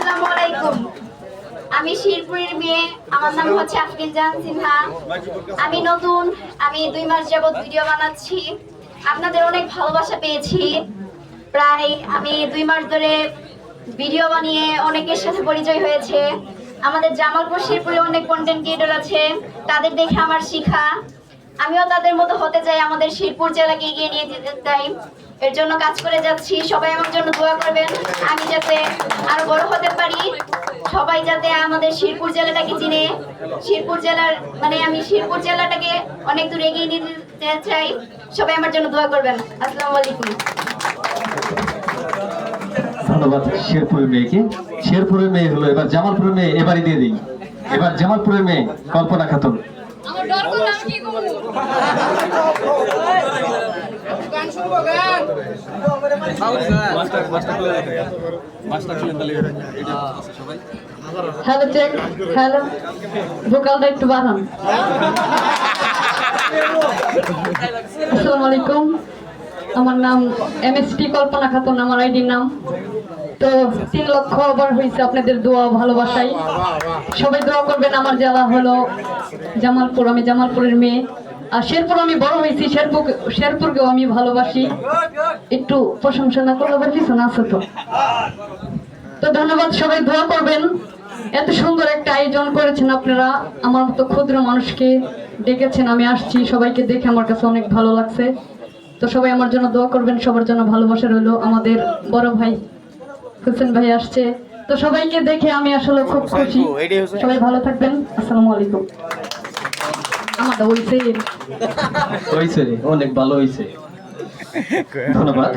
আসসালামু আলাইকুম। আমি শিরপুরের মেয়ে, আমার নাম হচ্ছে আফরিন জাহান সিনহা। আমি নতুন, আমি 2 মাস যাবত ভিডিও বানাচ্ছি। আপনাদের অনেক ভালোবাসা পেয়েছি। প্রায় আমি 2 মাস ধরে ভিডিও বানিয়ে অনেকের সাথে পরিচয় হয়েছে। আমাদের জামালপুর শিরপুরে অনেক কন্টেন্ট ক্রিয়েটর আছে, তাদের দেখে আমার শিখা। আমিও তাদের মতো হতে চাই, আমাদের শিরপুর জেলাকে এগিয়ে নিয়ে যেতে চাই। এর জন্য কাজ করে যাচ্ছি। সবাই আমার জন্য দোয়া করবেন, আমি যাতে আরো বড় হতে পারি। সবাই যাতে আমাদের শিরপুর জেলাটাকে চিনে, শিরপুর জেলার আমি শিরপুর জেলাটাকে অনেক দূর এগিয়ে নিয়ে যেতে চাই। সবাই আমার জন্য দোয়া করবেন। আসসালামু আলাইকুম। ধন্যবাদ শেরপুরের মেয়েকে। শেরপুরের মেয়ে হলো এবার জামালপুরের মেয়ে, এবারই দিয়ে দিই। এবার জামালপুরের মেয়ে কল্পনা খাতুন। আমার ডর করলাম কি করব গান শুনবো গান মাস্টার ছিলেন তাহলে এটা সবাই হ্যালো চেক, হ্যালো, ভোকালটা একটু বাড়ান। আসসালামু আলাইকুম, আমার নাম MST কল্পনা খাতুন, আমার আইডির নাম। তো 3 লক্ষ ওভার হয়েছে আপনাদের দোয়া ভালোবাসাই। সবাই দোয়া করবেন। আমার জেলা হলো জামালপুর, আমি জামালপুরের মেয়ে। আর শেরপুর আমি বড় হয়েছি, শেরপুরকেও আমি ভালোবাসি। একটু প্রশংসা না করলে আবার কিছু না আছে তো। তো ধন্যবাদ, সবাই দোয়া করবেন। এত সুন্দর একটা আয়োজন করেছেন আপনারা, আমার মতো ক্ষুদ্র মানুষকে ডেকেছেন, আমি আসছি। সবাইকে দেখে আমার কাছে অনেক ভালো লাগছে। তো সবাই আমার জন্য দোয়া করবেন, সবার জন্য ভালোবাসা রইল। আমাদের বড় ভাই হোসেন ভাই আসছে, তো সবাইকে দেখে আমি আসলে খুব খুশি। সবাই ভালো থাকবেন। আসসালামু আলাইকুম। আমারটা হইছে হয়েছে, অনেক ভালো হয়েছে, ধন্যবাদ।